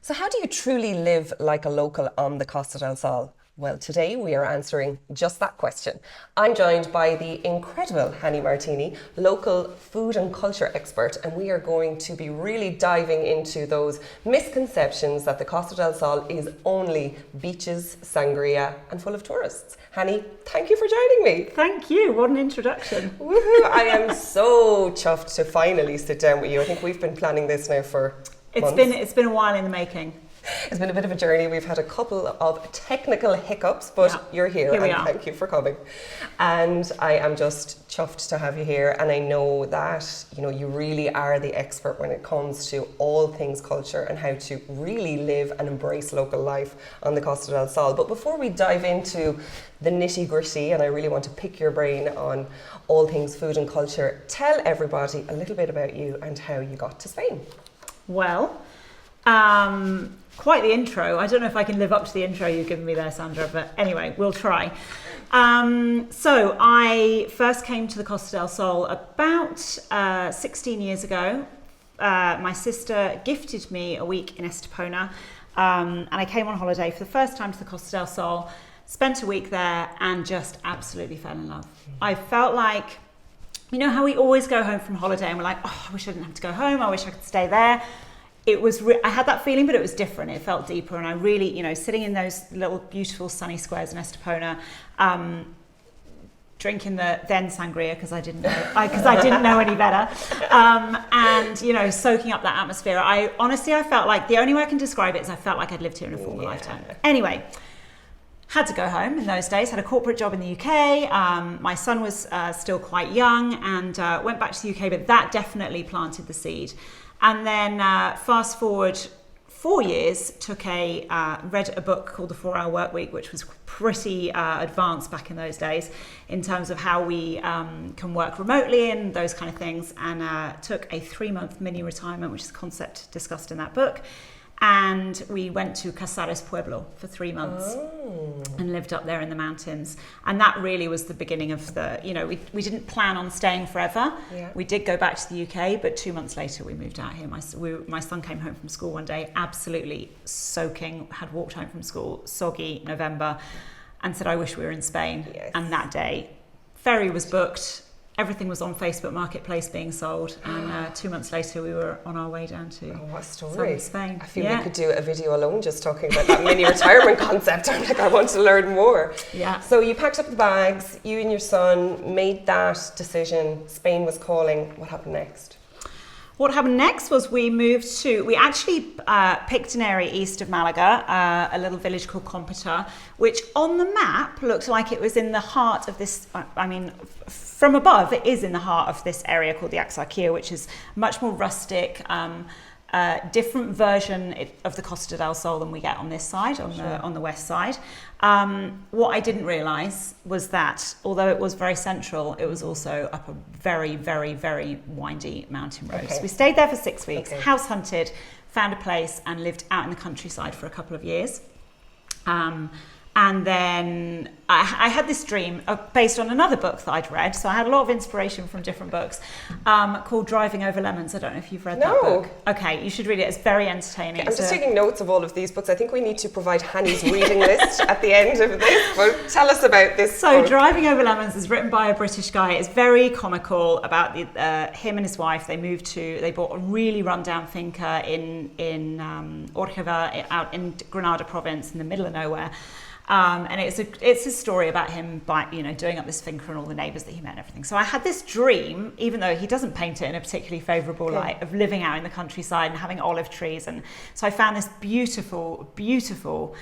So how do you truly live like a local on the Costa del Sol? Well, today we are answering just that question. I'm joined by the incredible Hannii Martini, local food and culture expert, and we are going to be really diving into those misconceptions that the Costa del Sol is only beaches, sangria, and full of tourists. Hannii, thank you for joining me. Thank you. What an introduction. Woohoo! I am so chuffed to finally sit down with you. I think we've been planning this now for months. It's been a while in the making. It's been a bit of a journey. We've had a couple of technical hiccups, but you're here and thank you for coming. And I am just chuffed to have you here. And I know that, you really are the expert when it comes to all things culture and how to really live and embrace local life on the Costa del Sol. But before we dive into the nitty gritty, and I really want to pick your brain on all things food and culture, tell everybody a little bit about you and how you got to Spain. Well, quite the intro. I don't know if I can live up to the intro you've given me there, Sandra, but anyway, we'll try. So I first came to the Costa del Sol about 16 years ago. My sister gifted me a week in Estepona, and I came on holiday for the first time to the Costa del Sol, spent a week there and just absolutely fell in love. I felt like, you know how we always go home from holiday and we're like, oh, I wish I didn't have to go home, I wish I could stay there. I had that feeling, but it was different. It felt deeper, and I really, sitting in those little beautiful sunny squares in Estepona, drinking the then sangria because I didn't know any better, and soaking up that atmosphere. I felt like the only way I can describe it is I felt like I'd lived here in a former lifetime. Anyway, had to go home in those days. Had a corporate job in the UK. My son was still quite young, and went back to the UK. But that definitely planted the seed. And then fast forward 4 years, read a book called The 4-Hour Workweek, which was pretty advanced back in those days in terms of how we can work remotely and those kind of things, and took a 3-month mini retirement, which is a concept discussed in that book. And we went to Casares Pueblo for 3 months and lived up there in the mountains. And that really was the beginning of we didn't plan on staying forever. Yeah. We did go back to the UK, but 2 months later we moved out here. My son came home from school one day, absolutely soaking, had walked home from school, soggy November, and said, I wish we were in Spain. Yes. And that day, ferry was booked. Everything was on Facebook Marketplace being sold, and 2 months later we were on our way down to what story. Spain. I feel we could do a video alone just talking about that mini retirement concept. I'm like, I want to learn more. Yeah. So you packed up the bags, you and your son made that decision, Spain was calling. What happened next? What happened next was we actually picked an area east of Malaga, a little village called Compota, which on the map looked like it was in the heart of this, from above, it is in the heart of this area called the Axarquia, which is much more rustic, different version of the Costa del Sol than we get on this side, on the west side. What I didn't realise was that although it was very central, it was also up a very, very, very windy mountain road. Okay. So we stayed there for 6 weeks, house hunted, found a place and lived out in the countryside for a couple of years. And then I had this dream based on another book that I'd read. So I had a lot of inspiration from different books called Driving Over Lemons. I don't know if you've read that book. Okay, you should read it. It's very entertaining. I'm just taking notes of all of these books. I think we need to provide Hannii's reading list at the end of this. But tell us about this. So Driving Over Lemons is written by a British guy. It's very comical about him and his wife. They bought a really rundown finca in Orgeva, out in Granada province in the middle of nowhere. And it's a story about him doing up this finca and all the neighbours that he met and everything. So I had this dream, even though he doesn't paint it in a particularly favourable light, of living out in the countryside and having olive trees. And so I found this beautiful, beautiful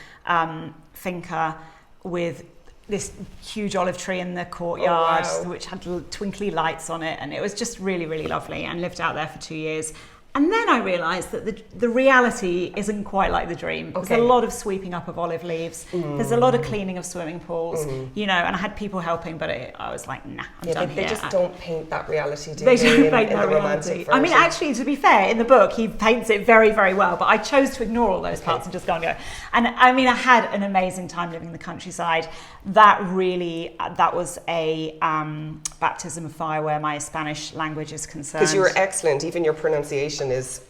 finca with this huge olive tree in the courtyard, which had little twinkly lights on it. And it was just really, really lovely, and lived out there for 2 years. And then I realised that the reality isn't quite like the dream. There's a lot of sweeping up of olive leaves. There's a lot of cleaning of swimming pools, and I had people helping, but I was like, nah, I'm done here. They just don't paint that reality, do they? They don't paint that reality. I mean, actually, to be fair, in the book, he paints it very, very well, but I chose to ignore all those parts and just go and go. And I mean, I had an amazing time living in the countryside. That was a baptism of fire where my Spanish language is concerned. Because you were excellent, even your pronunciation is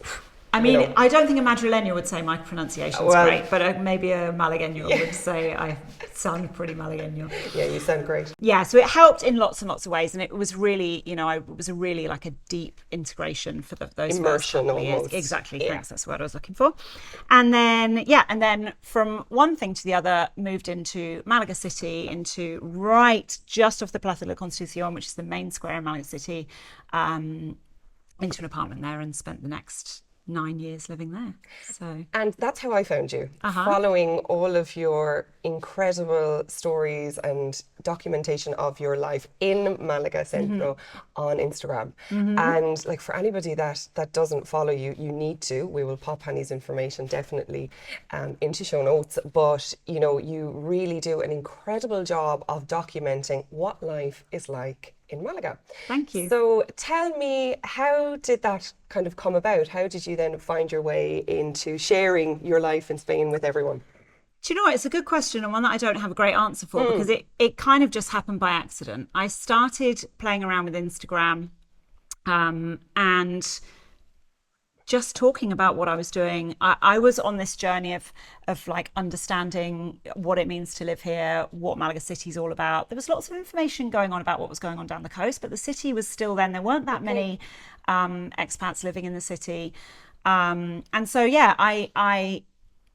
I mean, I don't think a Madrileño would say my pronunciation's great, but maybe a Malagueño would say I sound pretty Malagueño. Yeah, you sound great. Yeah, so it helped in lots and lots of ways, and it was really, it was a really like a deep integration for those immersion first almost. Years. Exactly, thanks. That's what I was looking for. And then from one thing to the other, moved into Malaga City, into right just off the Plaza de la Constitución, which is the main square in Malaga City, into an apartment there, and spent the next 9 years living there. And that's how I found you, following all of your incredible stories and documentation of your life in Malaga Centro on Instagram. And like, for anybody that doesn't follow you, you need to. We will pop Hannii's information definitely into show notes. But you really do an incredible job of documenting what life is like in Malaga. Thank you. So tell me, how did that kind of come about? How did you then find your way into sharing your life in Spain with everyone? Do you know what? It's a good question, and one that I don't have a great answer for, because it kind of just happened by accident. I started playing around with Instagram and just talking about what I was doing. I was on this journey of like understanding what it means to live here, what Malaga City is all about. There was lots of information going on about what was going on down the coast, but the city was still then, there weren't that many expats living in the city. And so, yeah,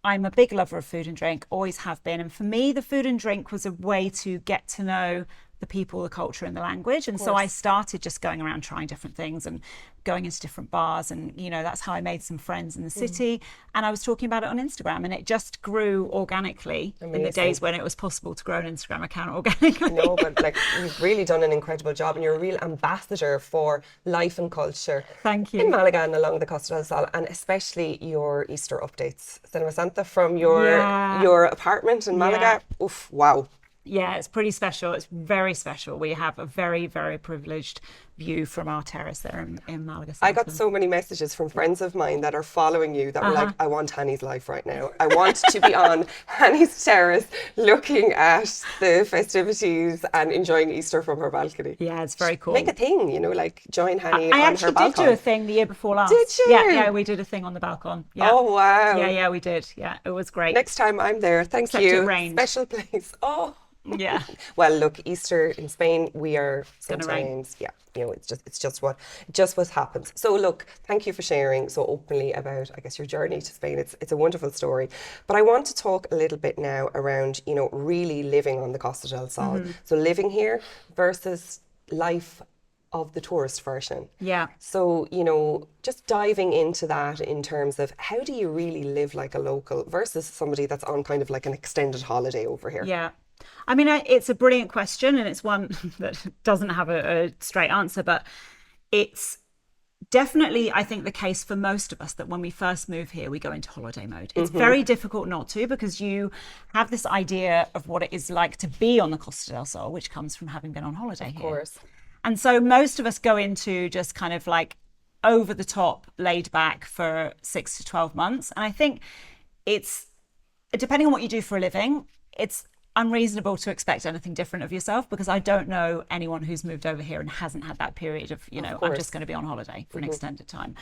I'm a big lover of food and drink, always have been. And for me, the food and drink was a way to get to know the people, the culture, and the language. And so I started just going around trying different things and going into different bars. And, that's how I made some friends in the city. And I was talking about it on Instagram, and it just grew organically. Amazing. In the days when it was possible to grow an Instagram account organically. No, but like, you've really done an incredible job, and you're a real ambassador for life and culture. Thank you. In Malaga and along the Costa del Sol, and especially your Easter updates. Semana Santa from your apartment in Malaga. Yeah. Oof, wow. Yeah, it's pretty special. It's very special. We have a very, very privileged view from our terrace there in Malaga. I got so many messages from friends of mine that are following you that were like, I want Hannii's life right now. I want to be on Hannii's terrace looking at the festivities and enjoying Easter from her balcony. Yeah, it's very cool. Make a thing, like join Hannii on her balcony. I actually did do a thing the year before last. Did you? Yeah, we did a thing on the balcony. Yeah. Oh, wow. Yeah, we did. Yeah, it was great. Next time I'm there. Thank Except you. It rained. Special place. Oh. Yeah. Well, look, Easter in Spain, we are sometimes, it's just what happens. So look, thank you for sharing so openly about, I guess, your journey to Spain. It's a wonderful story. But I want to talk a little bit now around, really living on the Costa del Sol. So living here versus life of the tourist version. Yeah. So, just diving into that in terms of how do you really live like a local versus somebody that's on kind of like an extended holiday over here? Yeah. I mean, it's a brilliant question, and it's one that doesn't have a straight answer, but it's definitely, I think, the case for most of us that when we first move here, we go into holiday mode. It's very difficult not to, because you have this idea of what it is like to be on the Costa del Sol, which comes from having been on holiday here. Of course. And so most of us go into just kind of like over the top, laid back for 6 to 12 months. And I think it's, depending on what you do for a living, it's unreasonable to expect anything different of yourself, because I don't know anyone who's moved over here and hasn't had that period of, I'm just going to be on holiday for an extended time.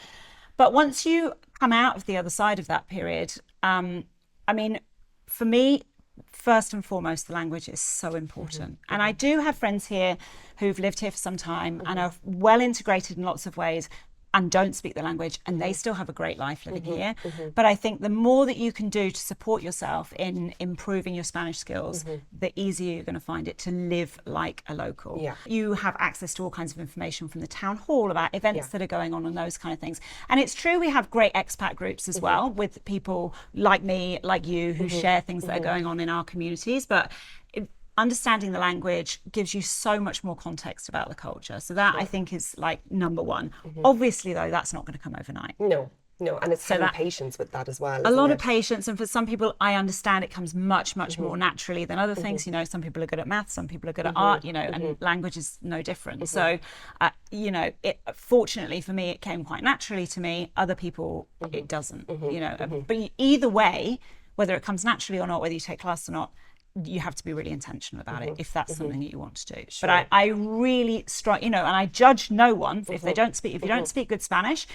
But once you come out of the other side of that period, I mean, for me, first and foremost, the language is so important. And I do have friends here who've lived here for some time and are well integrated in lots of ways and don't speak the language, and they still have a great life living here. But I think the more that you can do to support yourself in improving your Spanish skills, the easier you're going to find it to live like a local. Yeah. You have access to all kinds of information from the town hall about events that are going on and those kind of things. And it's true, we have great expat groups as well, with people like me, like you, who share things that are going on in our communities. But understanding the language gives you so much more context about the culture. So that, I think, is like number one. Obviously, though, that's not going to come overnight. No, and it's having patience with that as well. A lot of patience. And for some people, I understand it comes much, much more naturally than other things. Some people are good at maths, some people are good at art, and language is no different. So, fortunately for me, it came quite naturally to me. Other people, it doesn't, But either way, whether it comes naturally or not, whether you take class or not, you have to be really intentional about it if that's something that you want to do. Sure. But I really strike, and I judge no one if they don't speak. If you don't speak good Spanish,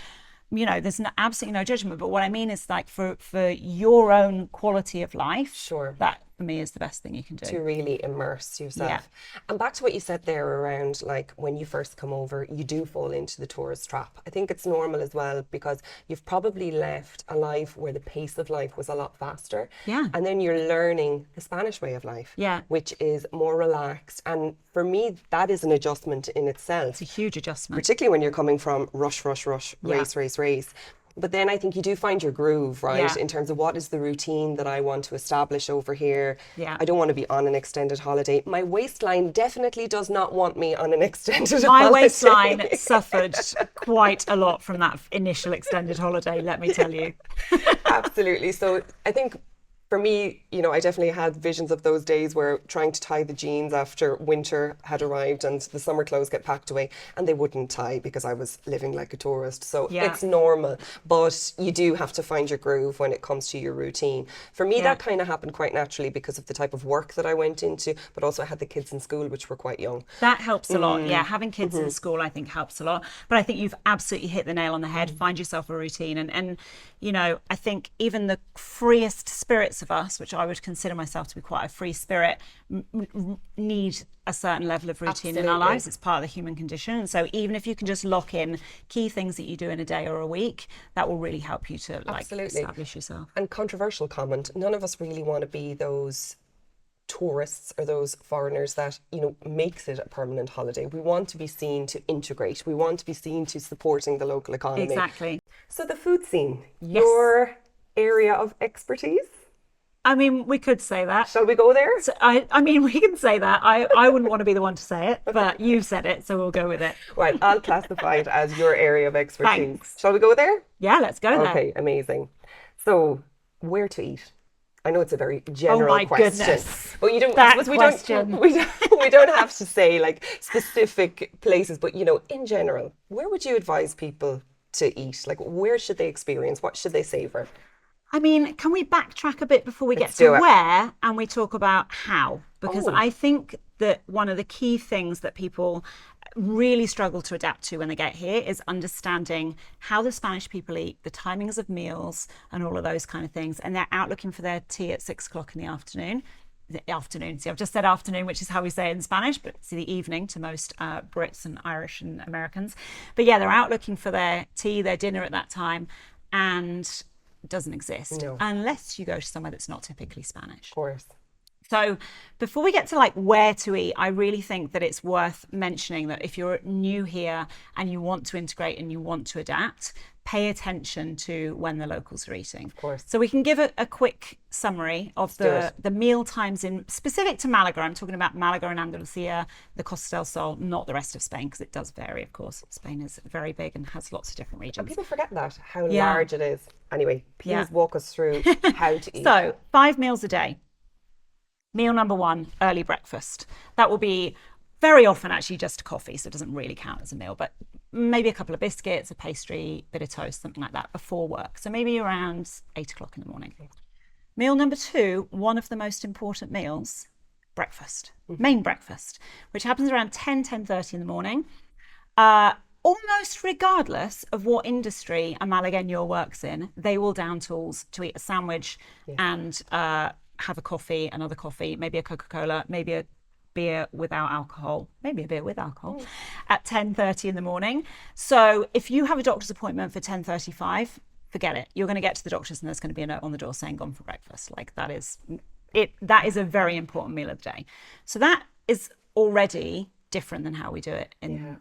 there's absolutely no judgment. But what I mean is like for your own quality of life, sure, that for me is the best thing you can do. To really immerse yourself. And back to what you said there around like when you first come over, you do fall into the tourist trap. I think it's normal as well because you've probably left a life where the pace of life was a lot faster. Yeah. And then you're learning the Spanish way of life, which is more relaxed. And for me, that is an adjustment in itself. It's a huge adjustment. Particularly when you're coming from rush, race. But then I think you do find your groove, right? In terms of what is the routine that I want to establish over here. I don't want to be on an extended holiday. My waistline definitely does not want me on an extended holiday. My waistline suffered quite a lot from that initial extended holiday, let me tell you. Absolutely. So I think for me, I definitely had visions of those days where trying to tie the jeans after winter had arrived and the summer clothes get packed away and they wouldn't tie because I was living like a tourist. So it's normal, but you do have to find your groove when it comes to your routine. For me, that kind of happened quite naturally because of the type of work that I went into, but also I had the kids in school, which were quite young. That helps a lot. Yeah, having kids in school, I think helps a lot. But I think you've absolutely hit the nail on the head. Find yourself a routine. And I think even the freest spirits of us, which I would consider myself to be quite a free spirit, need a certain level of routine in our lives. It's part of the human condition. And so even if you can just lock in key things that you do in a day or a week, that will really help you to establish yourself. And controversial comment, none of us really want to be those tourists or those foreigners that makes it a permanent holiday. We want to be seen to integrate. We want to be seen to supporting the local economy. Exactly. So the food scene, your area of expertise? I mean, we could say that. Shall we go there? So, I mean, we can say that. I wouldn't want to be the one to say it, but you've said it, so we'll go with it. Right, I'll classify it as your area of expertise. Thanks. Shall we go there? Yeah, let's go there. Okay, amazing. So, where to eat? I know it's a very general question. Goodness. But you don't. We don't have to say like specific places, but in general, where would you advise people to eat? Like, where should they experience? What should they savor? I mean, can we backtrack a bit before we get to where and we talk about how? Because I think that one of the key things that people really struggle to adapt to when they get here is understanding how the Spanish people eat, the timings of meals and all of those kind of things. And they're out looking for their tea at 6:00 in the afternoon. See, I've just said afternoon, which is how we say it in Spanish, but it's the evening to most Brits and Irish and Americans. But yeah, they're out looking for their tea, their dinner at that time, and it doesn't exist unless you go to somewhere that's not typically Spanish. Of course. So before we get to like where to eat, I really think that it's worth mentioning that if you're new here and you want to integrate and you want to adapt, pay attention to when the locals are eating. Of course. So we can give a quick summary of the meal times in specific to Malaga. I'm talking about Malaga and Andalusia, the Costa del Sol, not the rest of Spain, because it does vary, of course. Spain is very big and has lots of different regions. And people forget that, how large it is. Anyway, please walk us through how to eat. So 5 meals a day. Meal number 1, early breakfast. That will be very often actually just coffee, so it doesn't really count as a meal, but maybe a couple of biscuits, a pastry, bit of toast, something like that before work. So maybe around 8:00 in the morning. Meal number 2, one of the most important meals, breakfast, main breakfast, which happens around 10:30 in the morning. Almost regardless of what industry a Malagueño works in, they will down tools to eat a sandwich and have a coffee, another coffee, maybe a Coca-Cola, maybe a beer without alcohol, maybe a beer with alcohol at 10:30 in the morning. So if you have a doctor's appointment for 10:35, forget it. You're going to get to the doctor's and there's going to be a note on the door saying gone for breakfast. Like that is a very important meal of the day. So that is already different than how we do it in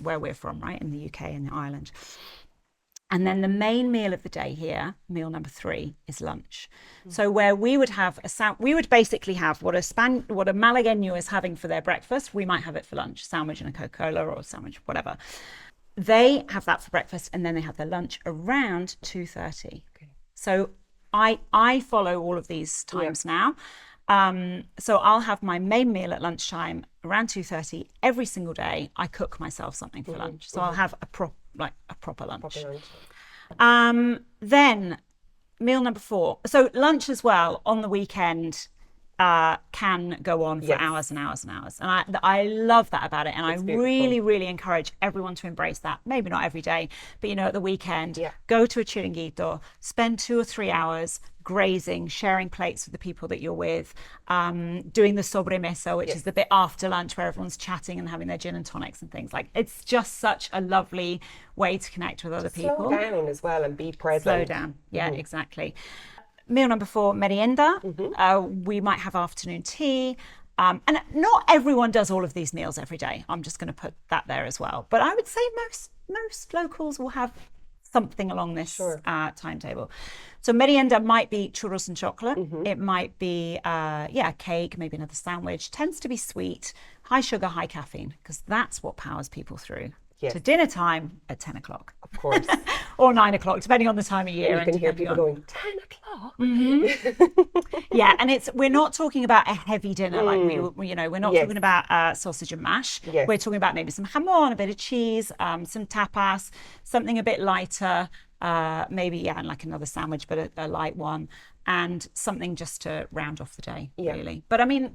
where we're from, right? In the UK and Ireland. And then the main meal of the day here, meal number 3, is lunch. So where we would have we would basically have what a Malagueño is having for their breakfast, we might have it for lunch, sandwich and a Coca-Cola or a sandwich, whatever. They have that for breakfast and then they have their lunch around 2:30. Okay. So I follow all of these times now. So I'll have my main meal at lunchtime around 2:30 every single day. I cook myself something for lunch. So I'll have a proper lunch. Then meal number 4. So lunch as well on the weekend can go on for hours and hours and hours. And I love that about it. And I really, really encourage everyone to embrace that. Maybe not every day, but, you know, at the weekend, go to a chiringuito, spend 2 or 3 hours grazing, sharing plates with the people that you're with, doing the sobremesa, which is the bit after lunch where everyone's chatting and having their gin and tonics and things. Like, it's just such a lovely way to connect with other people. Slow down as well and be present. Slow down. Yeah, exactly. Meal number 4, merienda. We might have afternoon tea. And not everyone does all of these meals every day. I'm just going to put that there as well. But I would say most locals will have something along this timetable. So merienda might be churros and chocolate. It might be, cake, maybe another sandwich. Tends to be sweet, high sugar, high caffeine, because that's what powers people through. To dinner time at 10 o'clock. Of course. Or 9 o'clock, depending on the time of year. You can hear people going, 10 o'clock? Yeah, and we're not talking about a heavy dinner. Like, we're not talking about sausage and mash. We're talking about maybe some jamón, a bit of cheese, some tapas, something a bit lighter, maybe, like another sandwich, but a light one, and something just to round off the day, really. But I mean,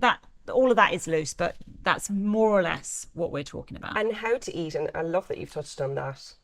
all of that is loose, but that's more or less what we're talking about. And how to eat, and I love that you've touched on that,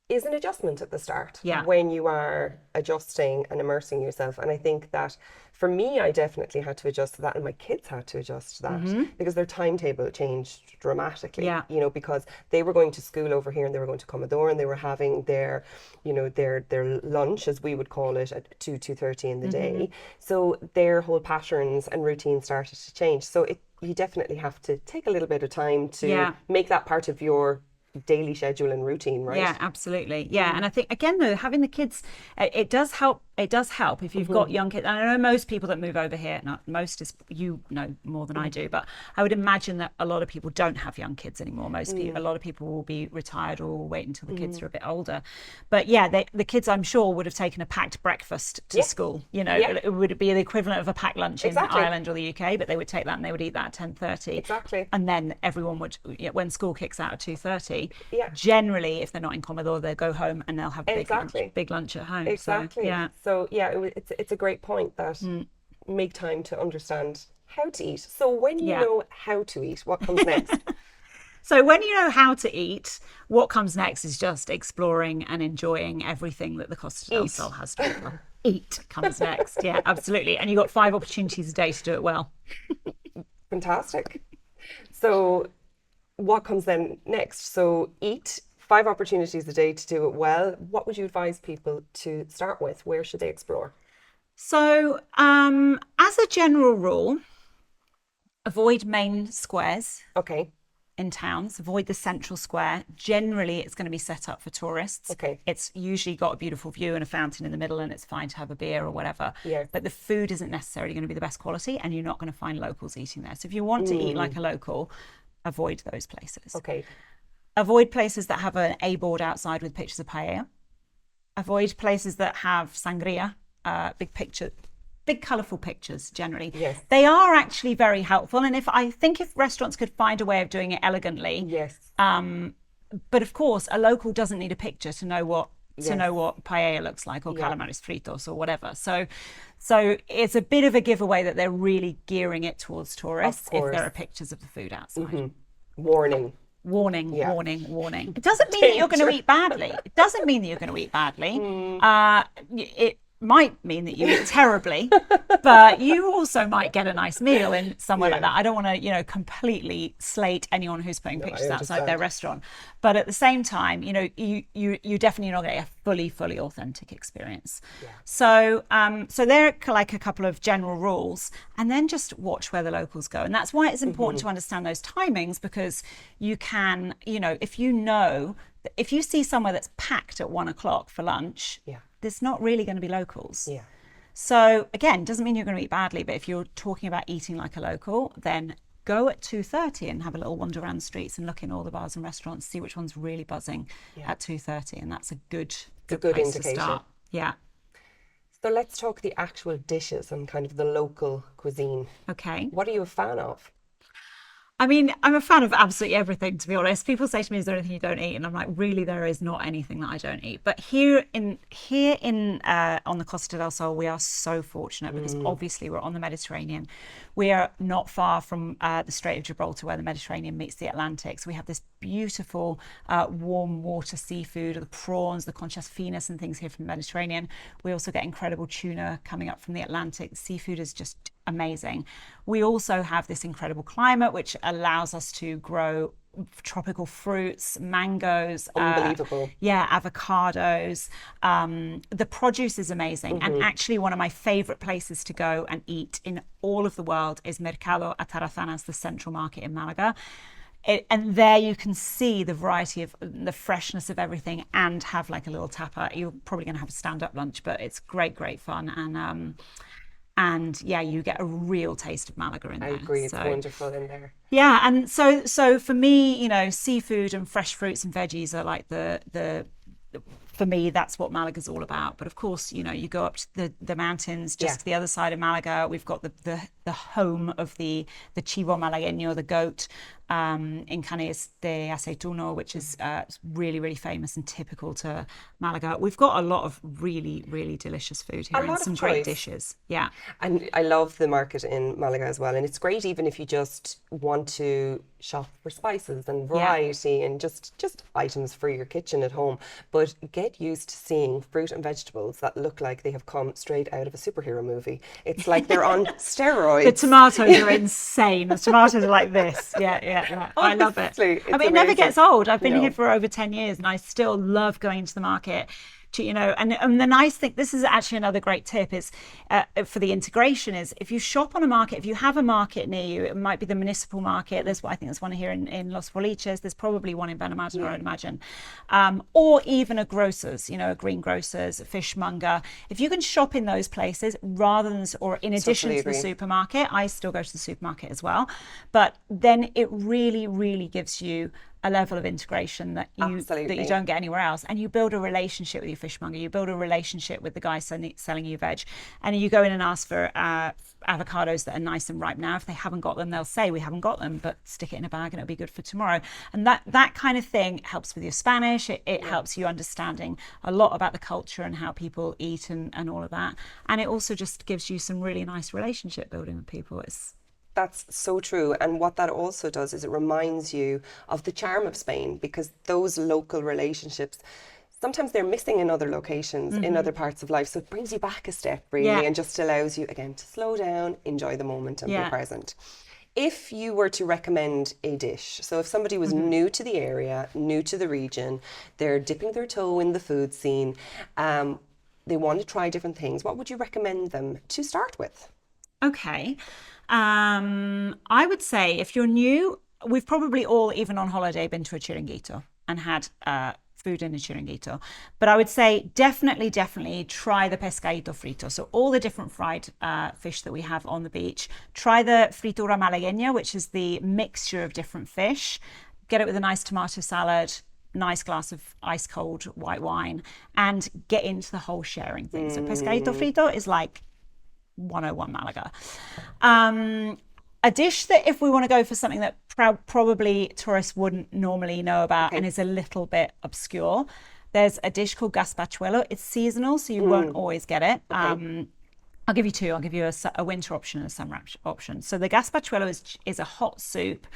is an adjustment at the start when you are adjusting and immersing yourself. And I think that for me, I definitely had to adjust to that, and my kids had to adjust to that because their timetable changed dramatically, you know, because they were going to school over here and they were going to Commodore and they were having their, you know, their lunch, as we would call it, at 2:30 in the day. So their whole patterns and routines started to change. So you definitely have to take a little bit of time to make that part of your daily schedule and routine, right? Yeah, absolutely. Yeah, and I think, again, though, having the kids, it does help. It does help if you've got young kids. And I know most people that move over here, not most, is, you know more than I do, but I would imagine that a lot of people don't have young kids anymore. Most people, a lot of people will be retired or will wait until the kids are a bit older. But yeah, the kids, I'm sure, would have taken a packed breakfast to school. You know, it would be the equivalent of a packed lunch in Ireland or the UK, but they would take that and they would eat that at 10:30. Exactly. And then everyone would, when school kicks out at 2:30, generally, if they're not in Commodore, they'll go home and they'll have big lunch at home. Exactly. So it's a great point that make time to understand how to eat. So when you know how to eat, what comes next? So when you know how to eat, what comes next is just exploring and enjoying everything that the Costa del Sol has to offer. Eat comes next. Yeah, absolutely. And you've got 5 opportunities a day to do it well. Fantastic. So what comes then next? So eat, 5 opportunities a day to do it well. What would you advise people to start with? Where should they explore? So as a general rule, avoid main squares. Okay. In towns, avoid the central square. Generally, it's going to be set up for tourists. Okay. It's usually got a beautiful view and a fountain in the middle, and it's fine to have a beer or whatever. Yeah. But the food isn't necessarily going to be the best quality, and you're not going to find locals eating there. So if you want to eat like a local, avoid those places. Okay. Avoid places that have an A board outside with pictures of paella. Avoid places that have sangria, big colourful pictures generally. Yes. They are actually very helpful. And if restaurants could find a way of doing it elegantly. Yes. But of course, a local doesn't need a picture to know what paella looks like, or calamares fritos or whatever. So it's a bit of a giveaway that they're really gearing it towards tourists if there are pictures of the food outside. Warning. It doesn't mean that you're going to eat badly. It might mean that you eat terribly, but you also might get a nice meal in somewhere like that. I don't want to, completely slate anyone who's putting pictures outside their restaurant. But at the same time, you definitely not getting a fully authentic experience. Yeah. So they're like a couple of general rules, and then just watch where the locals go. And that's why it's important to understand those timings, because you can, if you see somewhere that's packed at 1 o'clock for lunch, there's not really going to be locals. Yeah. So again, doesn't mean you're going to eat badly, but if you're talking about eating like a local, then go at 2:30 and have a little wander around the streets and look in all the bars and restaurants, see which one's really buzzing at 2:30, and that's a good place to start. Yeah. So let's talk the actual dishes and kind of the local cuisine. Okay. What are you a fan of? I mean, I'm a fan of absolutely everything, to be honest. People say to me, "Is there anything you don't eat?" And I'm like, "Really, there is not anything that I don't eat." But here in on the Costa del Sol, we are so fortunate because obviously we're on the Mediterranean. We are not far from the Strait of Gibraltar, where the Mediterranean meets the Atlantic. So we have this beautiful warm water seafood, the prawns, the conchas finas, and things here from the Mediterranean. We also get incredible tuna coming up from the Atlantic. The seafood is just amazing. We also have this incredible climate which allows us to grow tropical fruits, mangoes, unbelievable. Avocados. The produce is amazing, and actually one of my favorite places to go and eat in all of the world is Mercado Atarazanas, the central market in Malaga. And there you can see the variety of the freshness of everything and have like a little tapa. You're probably going to have a stand-up lunch, but it's great fun. And yeah, you get a real taste of Malaga in there. I agree, it's wonderful in there. Yeah, and so for me, you know, seafood and fresh fruits and veggies are like the for me, that's what Malaga's all about. But of course, you know, you go up to the mountains just to the other side of Malaga. We've got the home of the chivo malagueño, the goat, in Cannes de Aceituno, which is really famous and typical to Malaga. We've got a lot of really delicious food here and some great dishes. Yeah. And I love the market in Malaga as well. And it's great even if you just want to shop for spices and variety and just items for your kitchen at home. But get used to seeing fruit and vegetables that look like they have come straight out of a superhero movie. It's like they're on steroids. The tomatoes are insane. The tomatoes are like this. Yeah. I love it. I mean, it never gets old. I've been here for over 10 years and I still love going to the market. You know, and the nice thing, this is actually another great tip, is for the integration, is if you shop on a market, if you have a market near you, it might be the municipal market. I think there's one here in Los Boliches. There's probably one in Benalmádena, I'd imagine, or even a grocer's, you know, a green grocer's, a fishmonger. If you can shop in those places rather than, or in addition to the supermarket, I still go to the supermarket as well, but then it really gives you a level of integration that you don't get anywhere else, and you build a relationship with your fishmonger. You build a relationship with the guy selling you veg, and you go in and ask for avocados that are nice and ripe now. If they haven't got them, they'll say we haven't got them, but stick it in a bag and it'll be good for tomorrow. And that kind of thing helps with your Spanish. It helps you understanding a lot about the culture and how people eat and all of that. And it also just gives you some really nice relationship building with people. That's so true. And what that also does is it reminds you of the charm of Spain, because those local relationships, sometimes they're missing in other locations, in other parts of life. So it brings you back a step, really, and just allows you, again, to slow down, enjoy the moment and be present. If you were to recommend a dish, so if somebody was new to the area, new to the region, they're dipping their toe in the food scene, they want to try different things, what would you recommend them to start with? Okay. I would say if you're new, we've probably all, even on holiday, been to a chiringuito and had food in a chiringuito. But I would say definitely try the pescadito frito. So all the different fried fish that we have on the beach. Try the fritura malagueña, which is the mixture of different fish. Get it with a nice tomato salad, nice glass of ice cold white wine, and get into the whole sharing thing. So pescadito frito is like 101 Malaga. A dish that, if we want to go for something that probably tourists wouldn't normally know about and is a little bit obscure, there's a dish called gaspachuelo. It's seasonal, so you won't always get it. I'll give you two. I'll give you a winter option and a summer option. So the gaspachuelo is a hot soup,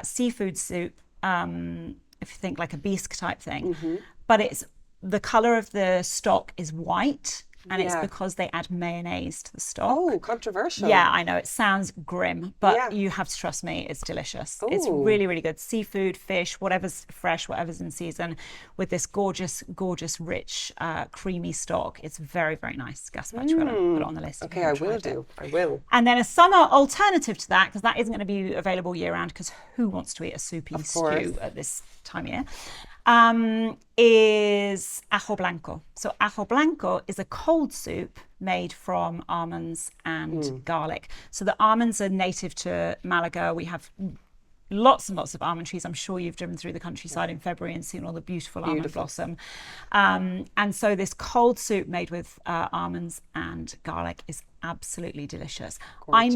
seafood soup, if you think like a bisque type thing, but it's the color of the stock is white. And it's because they add mayonnaise to the stock. Oh, controversial. Yeah, I know. It sounds grim, but you have to trust me, it's delicious. Ooh. It's really good. Seafood, fish, whatever's fresh, whatever's in season, with this gorgeous, rich, creamy stock. It's very nice. Gaspachuelo. Put it on the list. Okay, I will. And then a summer alternative to that, because that isn't going to be available year round, because who wants to eat a soupy stew at this time of year? Is ajo blanco. So ajo blanco is a cold soup made from almonds and garlic. So the almonds are native to Malaga. We have lots and lots of almond trees. I'm sure you've driven through the countryside in February and seen all the beautiful almond blossom. And so this cold soup made with almonds and garlic is absolutely delicious. Gorgeous.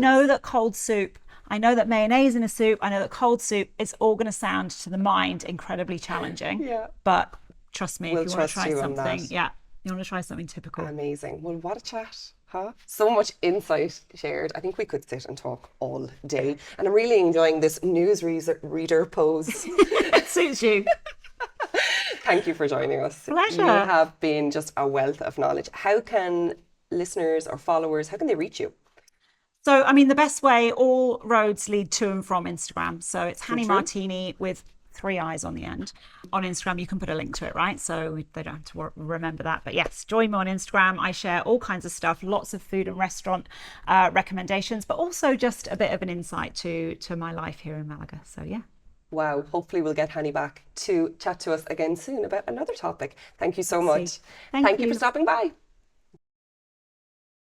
I know that mayonnaise in a soup, I know that cold soup, it's all going to sound to the mind incredibly challenging. But trust me, if you want to try something, you want to try something typical. Amazing. Well, what a chat. Huh? So much insight shared. I think we could sit and talk all day. And I'm really enjoying this reader pose. It suits you. Thank you for joining us. Pleasure. You have been just a wealth of knowledge. How can listeners or followers, how can they reach you? So, I mean, the best way, all roads lead to and from Instagram. So it's Hannii Martini with 3 eyes on the end. On Instagram, you can put a link to it, right? So they don't have to remember that. But yes, join me on Instagram. I share all kinds of stuff, lots of food and restaurant recommendations, but also just a bit of an insight to my life here in Malaga. So yeah. Wow. Hopefully we'll get Hannii back to chat to us again soon about another topic. Thank you so much. Thank you for stopping by.